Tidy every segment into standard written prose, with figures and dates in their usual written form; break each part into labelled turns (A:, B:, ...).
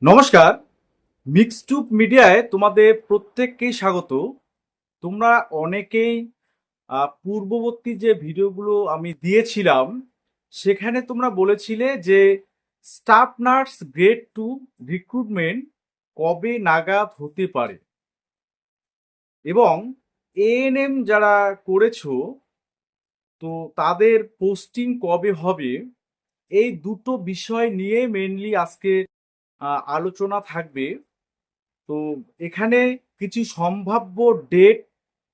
A: নমস্কার। মিক্সটুব মিডিয়ায় তোমাদের প্রত্যেককেই স্বাগত। তোমরা অনেকেই পূর্ববর্তী যে ভিডিওগুলো আমি দিয়েছিলাম সেখানে তোমরা বলেছিলে যে স্টাফ নার্স গ্রেড 2 রিক্রুটমেন্ট কবে নাগাদ হতে পারে এবং এএনএম যারা করেছো তো তাদের পোস্টিং কবে হবে, এই দুটো বিষয় নিয়ে মেনলি আজকে আলোচনা থাকবে। তো এখানে কিছু সম্ভাব্য ডেট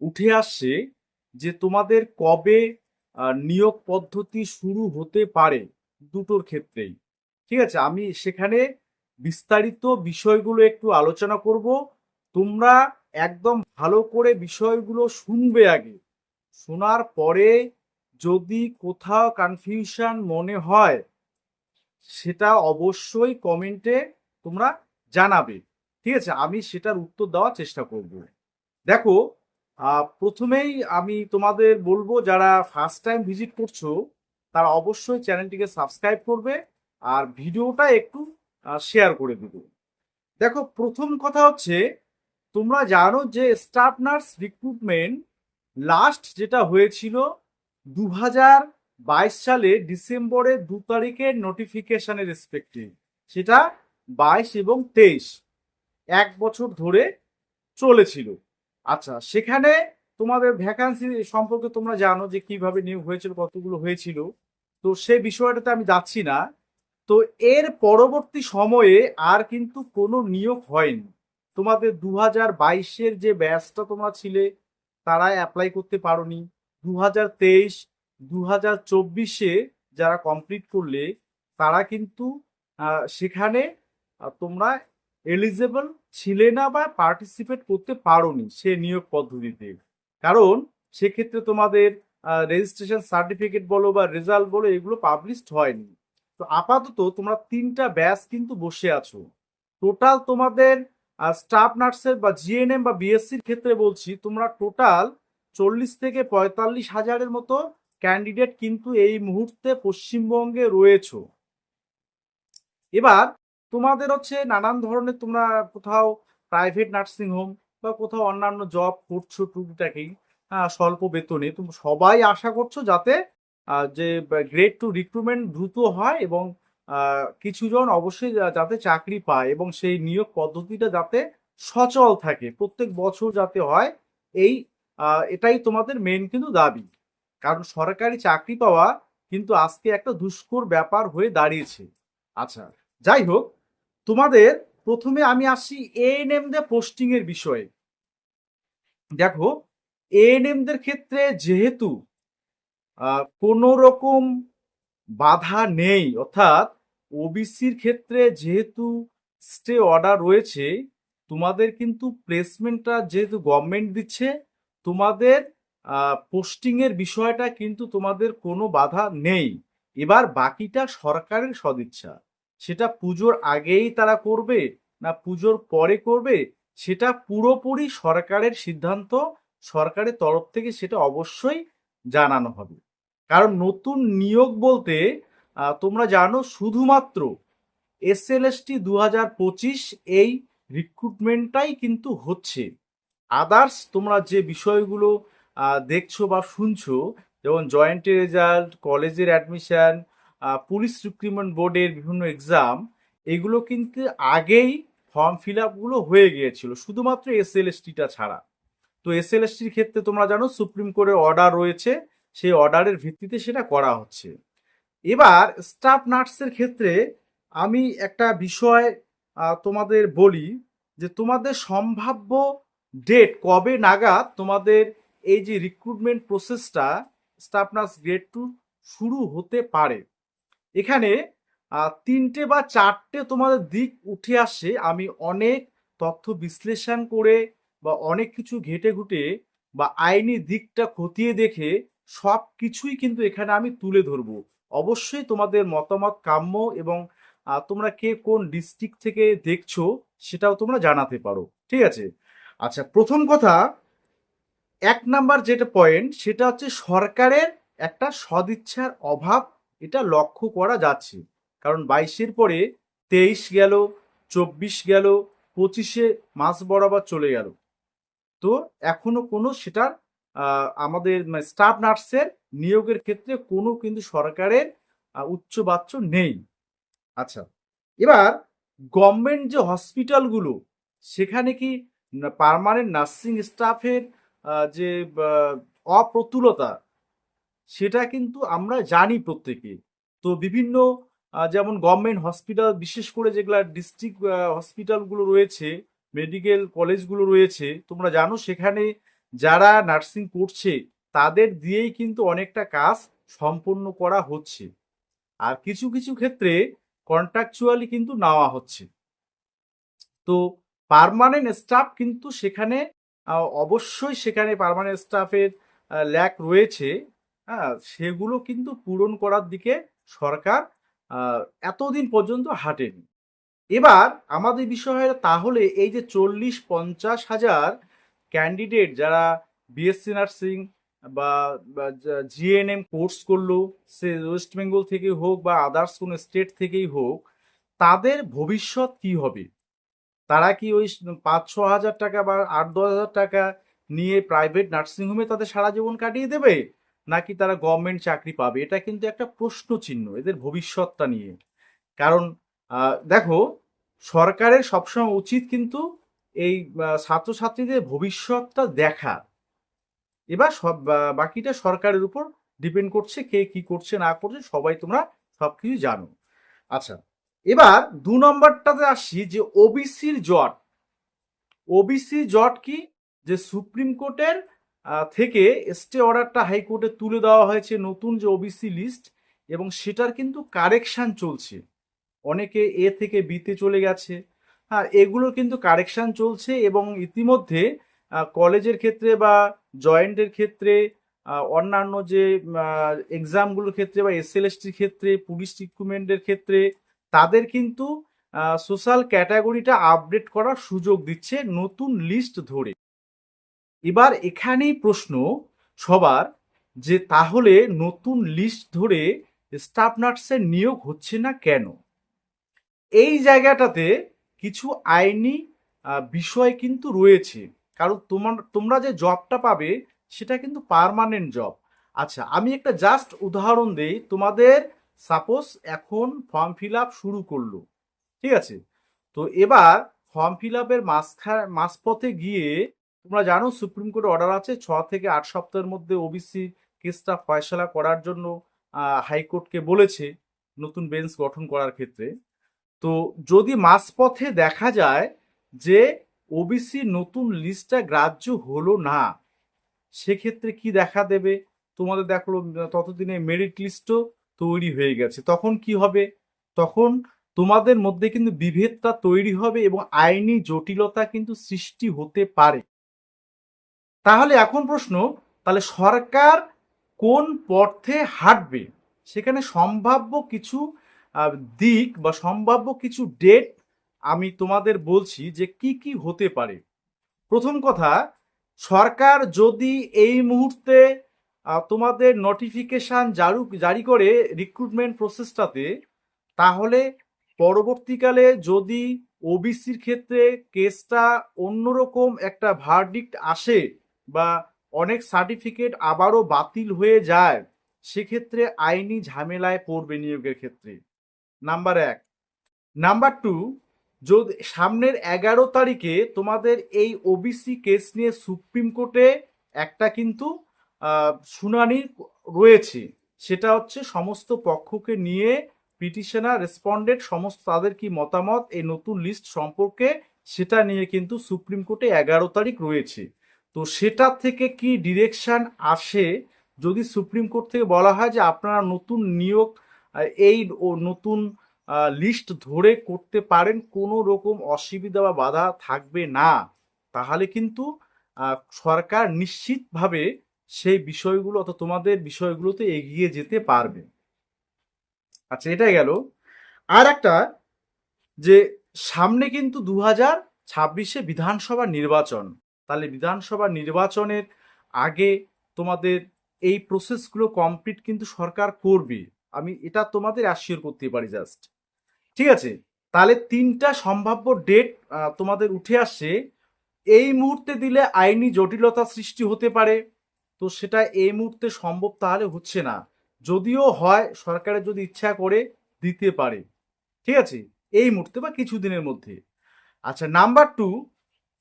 A: উঠে আসছে যে তোমাদের কবে নিয়োগ পদ্ধতি শুরু হতে পারে দুটোর ক্ষেত্রেই। ঠিক আছে, আমি সেখানে বিস্তারিত বিষয়গুলো একটু আলোচনা করব। তোমরা একদম ভালো করে বিষয়গুলো শুনবে আগে। শোনার পরে যদি কোথাও কনফিউশন মনে হয় সেটা অবশ্যই কমেন্টে তোমরা জানাবে। ঠিক আছে, আমি সেটার উত্তর দেওয়ার চেষ্টা করব। দেখো, প্রথমেই আমি তোমাদের বলবো যারা ফার্স্ট টাইম ভিজিট করছো তারা অবশ্যই চ্যানেলটিকে সাবস্ক্রাইব করবে আর ভিডিওটা একটু শেয়ার করে দেবে। দেখো, প্রথম কথা হচ্ছে তোমরা জানো যে স্টাফ নার্স রিক্রুটমেন্ট লাস্ট যেটা হয়েছিল 2022 সালে ডিসেম্বরের 2 তারিখের নোটিফিকেশনের রেসপেক্টিভ, সেটা 22 এবং 23 এক বছর ধরে চলেছিল। আচ্ছা, সেখানে তোমাদের ভ্যাকান্সি সম্পর্কে তোমরা জানো যে কিভাবে নিয়োগ হয়েছিল, কতগুলো হয়েছিল, তো সেই বিষয়টাতে আমি যাচ্ছি না। তো এর পরবর্তী সময়ে আর কিন্তু কোনো নিয়োগ হয়নি। তোমাদের 2022-এর যে ব্যাচটা তোমরা ছিলে তারা অ্যাপ্লাই করতে পারোনি। 2023, 2024-এ যারা কমপ্লিট করলে তারা কিন্তু সেখানে তোমরা এলিজেবল ছিলে না বা পার্টিসিপেট করতে পারোনি সে নিয়োগ পদ্ধতিতে। কারণ সেক্ষেত্রে তোমাদের রেজিস্ট্রেশন সার্টিফিকেট বলো বা রেজাল্ট বলো এগুলো পাবলিশড হয়নি। তো আপাতত তোমরা 3টা ব্যাচ কিন্তু বসে আছো। টোটাল তোমাদের স্টাফ নার্সের বা জিএনএম বা বিএসসির ক্ষেত্রে বলছি, তোমরা টোটাল 40 থেকে 45 হাজারের মতো ক্যান্ডিডেট কিন্তু এই মুহূর্তে পশ্চিমবঙ্গে রয়েছে। এবার তোমাদের হচ্ছে নানান ধরনের, তোমরা কোথাও প্রাইভেট নার্সিং হোম বা কোথাও অন্যান্য জব করছো টুকটাকি স্বল্প বেতনে, তুমি সবাই আশা করছো যাতে যে গ্রেড 2 রিক্রুটমেন্ট দ্রুত হয় এবং কিছুজন অবশ্যই যাতে চাকরি পায় এবং সেই নিয়োগ পদ্ধতিটা যাতে সচল থাকে, প্রত্যেক বছর যাতে হয়। এই এটাই তোমাদের মেন কিন্তু দাবি। কারণ সরকারি চাকরি পাওয়া কিন্তু আজকে একটা দুষ্কর ব্যাপার হয়ে দাঁড়িয়েছে। আচ্ছা, যাই হোক, তোমাদের প্রথমে আমি আসি এএনএম দের পোস্টিং এর বিষয়ে। দেখো, এএনএম দের ক্ষেত্রে যেহেতু কোনো রকম বাধা নেই, অর্থাৎ ওবিসির ক্ষেত্রে যেহেতু স্টে অর্ডার রয়েছে, তোমাদের কিন্তু প্লেসমেন্টটা যেহেতু গভর্নমেন্ট দিচ্ছে, তোমাদের পোস্টিং এর বিষয়টা কিন্তু তোমাদের কোনো বাধা নেই। এবার বাকিটা সরকারের সদিচ্ছা, সেটা পুজোর আগেই তারা করবে না পুজোর পরে করবে সেটা পুরোপুরি সরকারের সিদ্ধান্ত। সরকারের তরফ থেকে সেটা অবশ্যই জানানো হবে। কারণ নতুন নিয়োগ বলতে তোমরা জানো শুধুমাত্র এসএলএসটি 2025 এই রিক্রুটমেন্টটাই কিন্তু হচ্ছে। আদার্স তোমরা যে বিষয়গুলো দেখছো বা শুনছো, যেমন জয়েন্টের রেজাল্ট, কলেজের অ্যাডমিশন, পুলিশ রিক্রুটমেন্ট বোর্ডের বিভিন্ন এক্সাম, এগুলো কিন্তু আগেই ফর্ম ফিল আপগুলো হয়ে গিয়েছিল শুধুমাত্র এসএলএসটিটা ছাড়া। তো এসএলএসটির ক্ষেত্রে তোমরা জানো সুপ্রিম কোর্টের অর্ডার রয়েছে, সেই অর্ডারের ভিত্তিতে সেটা করা হচ্ছে। এবার স্টাফ নার্সের ক্ষেত্রে আমি একটা বিষয় তোমাদের বলি যে তোমাদের সম্ভাব্য ডেট কবে নাগাদ তোমাদের এই যে রিক্রুটমেন্ট প্রসেসটা স্টাফ নার্স গ্রেড 2 শুরু হতে পারে। এখানে 3টে বা 4টে তোমাদের দিক উঠে আসে। আমি অনেক তথ্য বিশ্লেষণ করে বা অনেক কিছু ঘেটে ঘুটে বা আইনি দিকটা খতিয়ে দেখে সব কিছুই কিন্তু এখানে আমি তুলে ধরবো। অবশ্যই তোমাদের মতামত কাম্য এবং তোমরা কে কোন ডিস্ট্রিক্ট থেকে দেখছো সেটাও তোমরা জানাতে পারো। ঠিক আছে, আচ্ছা, প্রথম কথা, 1 নাম্বার যেটা পয়েন্ট সেটা হচ্ছে সরকারের একটা সদিচ্ছার অভাব। এটা লক্ষ্য করা যাচ্ছে, কারণ 22-এর পরে 23 গেল, 24 গেল, 25-এ মাস বরাবর চলে গেল, তো এখনো কোনো সেটার আমাদের স্টাফ নার্সের নিয়োগের ক্ষেত্রে কোনো কিন্তু সরকারের উচ্চবাচ্য নেই। আচ্ছা, এবার গভর্নমেন্ট যে হসপিটালগুলো, সেখানে কি পার্মানেন্ট নার্সিং স্টাফের যে অপ্রতুলতা, সেটা কিন্তু আমরা জানি প্রত্যেকে। তো বিভিন্ন যেমন গভর্নমেন্ট হসপিটাল, বিশেষ করে যেগুলা ডিস্ট্রিক্ট হসপিটালগুলো রয়েছে, মেডিকেল কলেজগুলো রয়েছে, তোমরা জানো সেখানে যারা নার্সিং করছে তাদের দিয়েই কিন্তু অনেকটা কাজ সম্পন্ন করা হচ্ছে, আর কিছু কিছু ক্ষেত্রে কন্ট্রাকচুয়ালি কিন্তু নেওয়া হচ্ছে। তো পার্মানেন্ট স্টাফ কিন্তু সেখানে অবশ্যই সেখানে পার্মানেন্ট স্টাফের ল্যাক রয়েছে। হ্যাঁ, সেগুলো কিন্তু পূরণ করার দিকে সরকার এতদিন পর্যন্ত হাঁটেনি। এবার আমাদের বিষয় হয় তাহলে এই যে 40-50 হাজার ক্যান্ডিডেট যারা বিএসসি নার্সিং বা জিএনএম কোর্স করলো, সে ওয়েস্ট বেঙ্গল থেকে হোক বা আদার্স কোনো স্টেট থেকেই হোক, তাদের ভবিষ্যৎ কি হবে? তারা কি ওই 5-6 হাজার টাকা বা 8-10 হাজার টাকা নিয়ে প্রাইভেট নার্সিংহোমে তাদের সারা জীবন কাটিয়ে দেবে, নাকি তারা গভর্নমেন্ট চাকরি পাবে? এটা কিন্তু একটা প্রশ্ন চিহ্ন এদের ভবিষ্যৎটা নিয়ে। কারণ দেখো, সরকারের সবসময় উচিত কিন্তু এই ছাত্রছাত্রীদের ভবিষ্যৎটা দেখা। এবার সব বাকিটা সরকারের উপর ডিপেন্ড করছে, কে কি করছে না করছে, সবাই তোমরা সবকিছু জানো। আচ্ছা, এবার 2 নম্বরটাতে আসছি, যে ওবিসির জট। ওবিসি জট কি? যে সুপ্রিম কোর্টের থেকে স্টে অর্ডারটা হাইকোর্টে তুলে দেওয়া হয়েছে, নতুন যে ওবিসি লিস্ট, এবং সেটার কিন্তু কারেকশন চলছে। অনেকে এ থেকে বিতে চলে গেছে। হ্যাঁ, এগুলো কিন্তু কারেকশন চলছে, এবং ইতিমধ্যে কলেজের ক্ষেত্রে বা জয়েন্টের ক্ষেত্রে, অন্যান্য যে এক্সামগুলোর ক্ষেত্রে বা এসএলএসটির ক্ষেত্রে, পুলিশ রিক্রুটমেন্টের ক্ষেত্রে তাদের কিন্তু সোশ্যাল ক্যাটাগরিটা আপডেট করার সুযোগ দিচ্ছে নতুন লিস্ট ধরে। এবার এখানেই প্রশ্ন সবার, যে তাহলে নতুন লিস্ট ধরে স্টাফ নার্সের নিয়োগ হচ্ছে না কেন? এই জায়গাটাতে কিছু আইনি বিষয় কিন্তু রয়েছে। কারণ তোমরা যে জবটা পাবে সেটা কিন্তু পার্মানেন্ট জব। আচ্ছা, আমি একটা জাস্ট উদাহরণ দেই তোমাদের। সাপোজ এখন ফর্ম ফিল আপ শুরু করলো, ঠিক আছে? তো এবার ফর্ম ফিল আপের মাঝপথে গিয়ে, তোমরা জানো সুপ্রিম কোর্ট অর্ডার আছে 6 থেকে 8 সপ্তাহের মধ্যে ওবিসি কেসটা ফয়সালা করার জন্য হাইকোর্টকে বলেছে নতুন বেঞ্চ গঠন করার ক্ষেত্রে। তো যদি মাঝপথে দেখা যায় যে ওবিসি নতুন লিস্টটা গ্রাহ্য হলো না, সেক্ষেত্রে কি দেখা দেবে? তোমাদের দেখলো ততদিনে মেরিট লিস্টও তৈরি হয়ে গেছে, তখন কি হবে? তখন তোমাদের মধ্যে কিন্তু বিভেদটা তৈরি হবে এবং আইনি জটিলতা কিন্তু সৃষ্টি হতে পারে। তাহলে এখন প্রশ্ন, তাহলে সরকার কোন পথে হাঁটবে? সেখানে সম্ভাব্য কিছু দিক বা সম্ভাব্য কিছু ডেট আমি তোমাদের বলছি যে কি কি হতে পারে। প্রথম কথা, সরকার যদি এই মুহূর্তে তোমাদের নোটিফিকেশন জারি করে রিক্রুটমেন্ট প্রসেসটাতে, তাহলে পরবর্তীকালে যদি ওবিসির ক্ষেত্রে কেসটা অন্যরকম একটা ভার্ডিক্ট আসে বা অনেক সার্টিফিকেট আবারও বাতিল হয়ে যায়, সেক্ষেত্রে আইনি ঝামেলায় পড়বে নিয়োগের ক্ষেত্রে। নাম্বার 1। নাম্বার 2, যদি সামনের 11 তারিখে তোমাদের এই ওবিসি কেস নিয়ে সুপ্রিম কোর্টে একটা কিন্তু শুনানি রয়েছে, সেটা হচ্ছে সমস্ত পক্ষকে নিয়ে পিটিশনার, রেসপন্ডেন্ট, সমস্ত তাদের কি মতামত এই নতুন লিস্ট সম্পর্কে, সেটা নিয়ে কিন্তু সুপ্রিম কোর্টে 11 তারিখ রয়েছে। তো সেটা থেকে কি ডিরেকশন আসে, যদি সুপ্রিম কোর্ট থেকে বলা হয় যে আপনারা নতুন নিয়োগ এই নতুন লিস্ট ধরে করতে পারেন, কোনো রকম অসুবিধা বা বাধা থাকবে না, তাহলে কিন্তু সরকার নিশ্চিতভাবে সেই বিষয়গুলো অর্থাৎ তোমাদের বিষয়গুলোতে এগিয়ে যেতে পারবে। আচ্ছা, এটাই গেল। আর একটা, যে সামনে কিন্তু 2026-এ বিধানসভা নির্বাচন, তাহলে বিধানসভা নির্বাচনের আগে তোমাদের এই প্রসেসগুলো কমপ্লিট কিন্তু সরকার করবে, আমি এটা তোমাদের অ্যাসিওর করতে পারি জাস্ট। ঠিক আছে? তাহলে তিনটা সম্ভাব্য ডেট তোমাদের উঠে আসছে। এই মুহূর্তে দিলে আইনি জটিলতা সৃষ্টি হতে পারে, তো সেটা এই মুহূর্তে সম্ভব তাহলে হচ্ছে না। যদিও হয়, সরকারের যদি ইচ্ছা করে দিতে পারে, ঠিক আছে, এই মুহূর্তে বা কিছুদিনের মধ্যে। আচ্ছা, নাম্বার 2,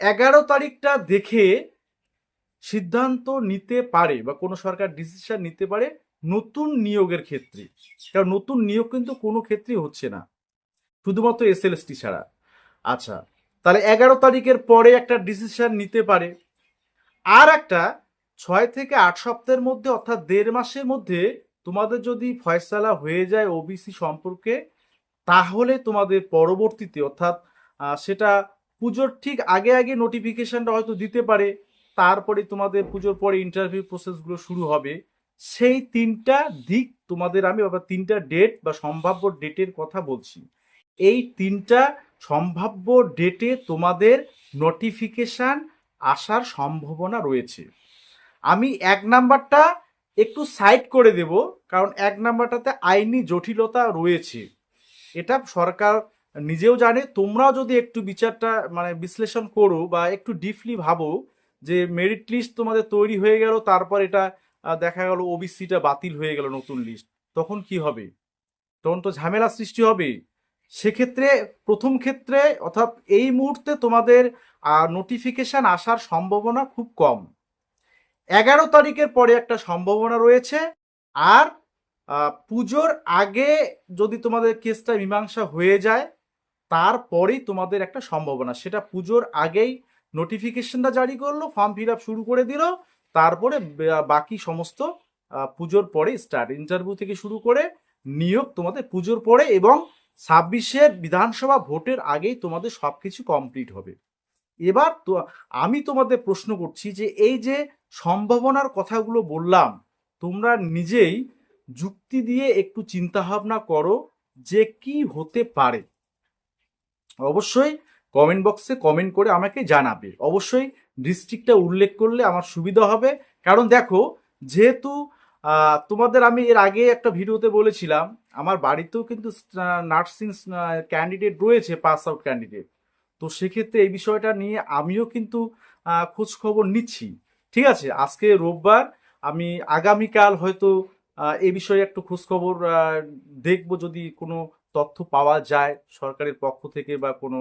A: 11 তারিখটা দেখে সিদ্ধান্ত নিতে পারে বা কোনো সরকার ডিসিশন নিতে পারে নতুন নিয়োগের ক্ষেত্রে। কারণ নতুন নিয়োগ কিন্তু কোনো ক্ষেত্রেই হচ্ছে না, শুধুমাত্র এসএলএসটি ছাড়া। আচ্ছা, তাহলে 11 তারিখের পরে একটা ডিসিশন নিতে পারে। আর একটা 6 থেকে 8 সপ্তাহের মধ্যে, অর্থাৎ 1.5 মাসের মধ্যে তোমাদের যদি ফয়সালা হয়ে যায় ওবিসি সম্পর্কে, তাহলে তোমাদের পরবর্তীতে, অর্থাৎ সেটা পুজোর ঠিক আগে আগে নোটিফিকেশনটা হয়তো দিতে পারে, তারপরে তোমাদের পুজোর পরে ইন্টারভিউ প্রসেসগুলো শুরু হবে। সেই তিনটা দিক তোমাদের আমি, বা তিনটা ডেট বা সম্ভাব্য ডেটের কথা বলছি। এই তিনটা সম্ভাব্য ডেটে তোমাদের নোটিফিকেশান আসার সম্ভাবনা রয়েছে। আমি 1 নাম্বারটা একটু সাইড করে দেব, কারণ 1 নাম্বারটাতে আইনি জটিলতা রয়েছে। এটা সরকার নিজেও জানে। তোমরাও যদি একটু বিচারটা মানে বিশ্লেষণ করো বা একটু ডিপলি ভাবো, যে মেরিট লিস্ট তোমাদের তৈরি হয়ে গেল, তারপর এটা দেখা গেল ওবিসিটা বাতিল হয়ে গেল নতুন লিস্ট, তখন কি হবে? তখন তো ঝামেলা সৃষ্টি হবে। সেক্ষেত্রে প্রথম ক্ষেত্রে, অর্থাৎ এই মুহূর্তে তোমাদের নোটিফিকেশান আসার সম্ভাবনা খুব কম। 11 তারিখের পরে একটা সম্ভাবনা রয়েছে। আর পুজোর আগে যদি তোমাদের কেসটা মীমাংসা হয়ে যায়, তারপরেই তোমাদের একটা সম্ভাবনা, সেটা পুজোর আগেই নোটিফিকেশনটা জারি করলো, ফর্ম ফিল আপ শুরু করে দিল, তারপরে বাকি সমস্ত পুজোর পরে স্টার্ট, ইন্টারভিউ থেকে শুরু করে নিয়োগ তোমাদের পুজোর পরে, এবং 26-এর বিধানসভা ভোটের আগেই তোমাদের সব কিছু কমপ্লিট হবে। এবার তো আমি তোমাদের প্রশ্ন করছি, যে এই যে সম্ভাবনার কথাগুলো বললাম, তোমরা নিজেই যুক্তি দিয়ে একটু চিন্তা ভাবনা করো যে কি হতে পারে। অবশ্যই কমেন্ট বক্সে কমেন্ট করে আমাকে জানাবে। অবশ্যই ডিস্ট্রিক্টটা উল্লেখ করলে আমার সুবিধা হবে। কারণ দেখো, যেহেতু তোমাদের আমি এর আগে একটা ভিডিওতে বলেছিলাম, আমার বাড়িতেও কিন্তু নার্সিং ক্যান্ডিডেট রয়েছে, পাস আউট ক্যান্ডিডেট। তো সেক্ষেত্রে এই বিষয়টা নিয়ে আমিও কিন্তু খোঁজ খবর নিচ্ছি। ঠিক আছে, আজকে রোববার, আমি আগামীকাল হয়তো এই বিষয়ে একটু খোঁজ খবর দেখবো, যদি কোনো তথ্য পাওয়া যায় সরকারের পক্ষ থেকে বা কোনো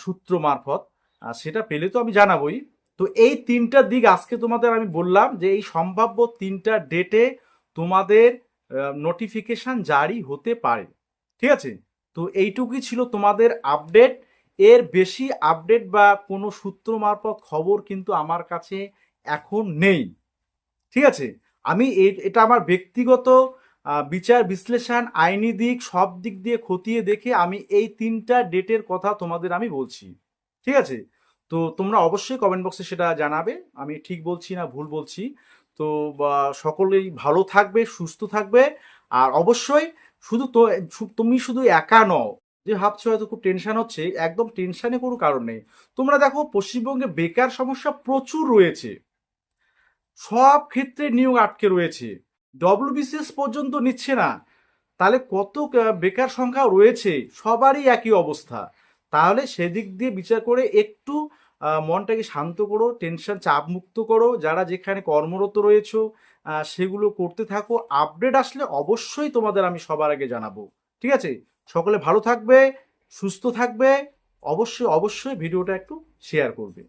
A: সূত্র মারফত, সেটা পেলে তো আমি জানাবোই। তো এই তিনটা দিক আজকে তোমাদের আমি বললাম, যে এই সম্ভাব্য তিনটা ডেটে তোমাদের নোটিফিকেশন জারি হতে পারে। ঠিক আছে, তো এইটুকুই ছিল তোমাদের আপডেট। এর বেশি আপডেট বা কোনো সূত্র মারফত খবর কিন্তু আমার কাছে এখন নেই। ঠিক আছে, আমি এটা আমার ব্যক্তিগত বিচার বিশ্লেষণ, আইনি দিক, সব দিক দিয়ে খতিয়ে দেখে আমি এই তিনটা ডেটের কথা তোমাদের আমি বলছি। ঠিক আছে, তো তোমরা অবশ্যই কমেন্ট বক্সে সেটা জানাবে আমি ঠিক বলছি না ভুল বলছি। তো সকলেই ভালো থাকবে, সুস্থ থাকবে। আর অবশ্যই শুধু তো তুমি শুধু একা নও, যে ভাবছো হয়তো খুব টেনশন হচ্ছে, একদম টেনশনে কোনো কারণ নেই। তোমরা দেখো, পশ্চিমবঙ্গে বেকার সমস্যা প্রচুর রয়েছে, সব ক্ষেত্রে নিয়োগ আটকে রয়েছে, ডব্লিউবিসিএস পর্যন্ত নিচ্ছে না। তাহলে কত বেকার সংখ্যা রয়েছে, সবারই একই অবস্থা। তাহলে সেদিক দিয়ে বিচার করে একটু মনটাকে শান্ত করো, টেনশন চাপ মুক্ত করো, যারা যেখানে কর্মরত রয়েছো সেগুলো করতে থাকো। আপডেট আসলে অবশ্যই তোমাদের আমি সবার আগে জানাবো। ঠিক আছে, সকলে ভালো থাকবে, সুস্থ থাকবে। অবশ্যই অবশ্যই ভিডিওটা একটু শেয়ার করবে।